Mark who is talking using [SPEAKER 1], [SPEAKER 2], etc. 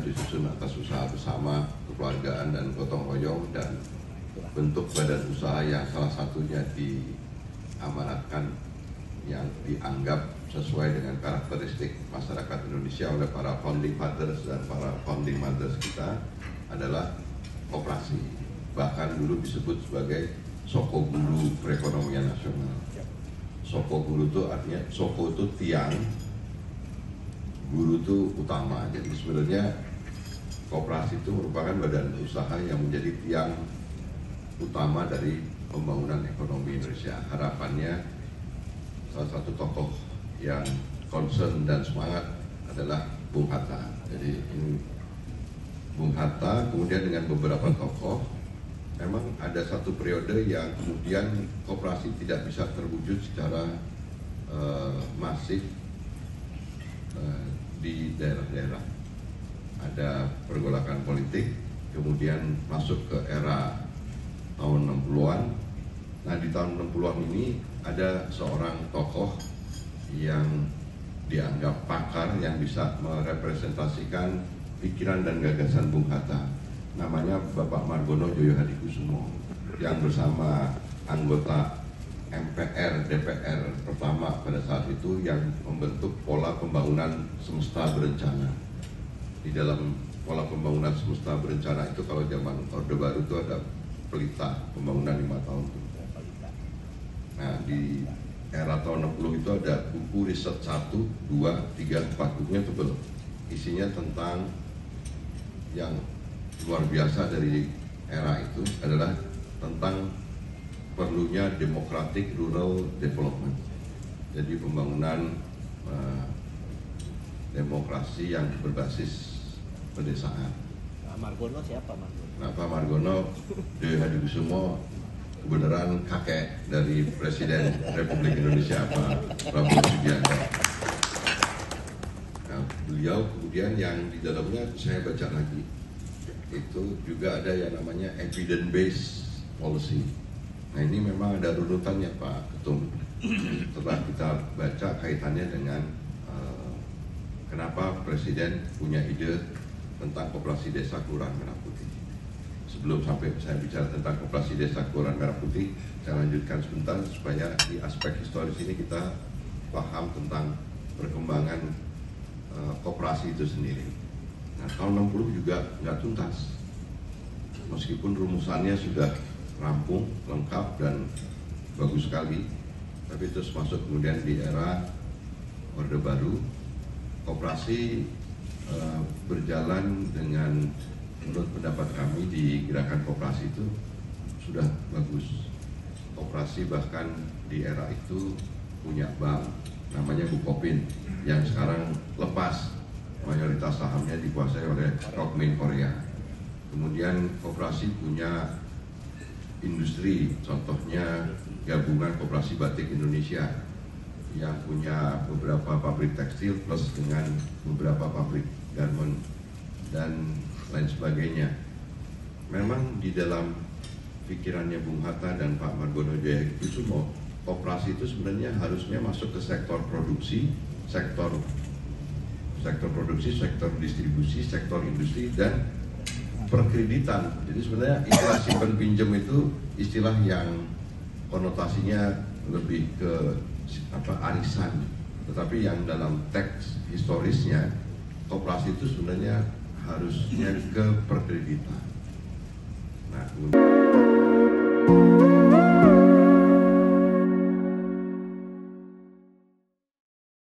[SPEAKER 1] disusun atas usaha bersama, kekeluargaan dan gotong royong, dan bentuk badan usaha yang salah satunya diamanatkan yang dianggap sesuai dengan karakteristik masyarakat Indonesia oleh para founding fathers dan para founding mothers kita adalah koperasi. Bahkan dulu disebut sebagai soko guru perekonomian nasional. Soko guru itu artinya, soko itu tiang, guru itu utama. Jadi sebenarnya koperasi itu merupakan badan usaha yang menjadi tiang utama dari pembangunan ekonomi Indonesia. Harapannya salah satu tokoh yang concern dan semangat adalah Bung Hatta. Jadi ini Bung Hatta kemudian dengan beberapa tokoh, memang ada satu periode yang kemudian koperasi tidak bisa terwujud secara masif di daerah-daerah. Ada pergolakan politik, kemudian masuk ke era tahun 60-an. Nah, di tahun 60-an ini ada seorang tokoh yang dianggap pakar yang bisa merepresentasikan pikiran dan gagasan Bung Hatta. Namanya Bapak Margono Djoyo Hadikusumo, yang bersama anggota MPR, DPR pertama pada saat itu yang membentuk pola pembangunan semesta berencana. Di dalam pola pembangunan semesta berencana itu, kalau zaman Orde Baru itu ada pelita pembangunan 5 tahun itu. Nah, di era tahun 60 itu ada buku riset 1, 2, 3, 4, bukunya tebel. Isinya tentang yang luar biasa dari era itu adalah tentang perlunya democratic rural development. Jadi pembangunan demokrasi yang berbasis pedesaan.
[SPEAKER 2] Margono siapa Margono?
[SPEAKER 1] Nah, Pak Margono Djoyo Hadikusumo kebenaran kakek dari Presiden Republik Indonesia Pak Prabowo Subianto. Nah, beliau kemudian yang di dalamnya saya baca lagi, itu juga ada yang namanya evidence based policy. Nah, ini memang ada runutannya Pak Ketum. Setelah kita baca kaitannya dengan kenapa Presiden punya ide tentang koperasi desa Kelurahan Merah Putih. Sebelum sampai saya bicara tentang koperasi desa Kelurahan Merah Putih, saya lanjutkan sebentar supaya di aspek historis ini kita paham tentang perkembangan koperasi itu sendiri. Nah, tahun 60 juga nggak tuntas, meskipun rumusannya sudah rampung, lengkap, dan bagus sekali, tapi terus masuk kemudian di era Orde Baru. Koperasi berjalan dengan, menurut pendapat kami di gerakan koperasi itu sudah bagus. Koperasi bahkan di era itu punya bank namanya Bukopin yang sekarang lepas, mayoritas sahamnya dikuasai oleh Rockmin Korea. Kemudian koperasi punya industri, contohnya gabungan Koperasi Batik Indonesia yang punya beberapa pabrik tekstil plus dengan beberapa pabrik garment dan lain sebagainya. Memang di dalam pikirannya Bung Hatta dan Pak Margono Djoyo Hadikusumo, koperasi itu sebenarnya harusnya masuk ke sektor produksi, sektor produksi, sektor distribusi, sektor industri, dan perkreditan. Jadi sebenarnya istilah simpan pinjam itu istilah yang konotasinya lebih ke arisan, tetapi yang dalam teks historisnya koperasi itu sebenarnya harusnya ke perkreditan.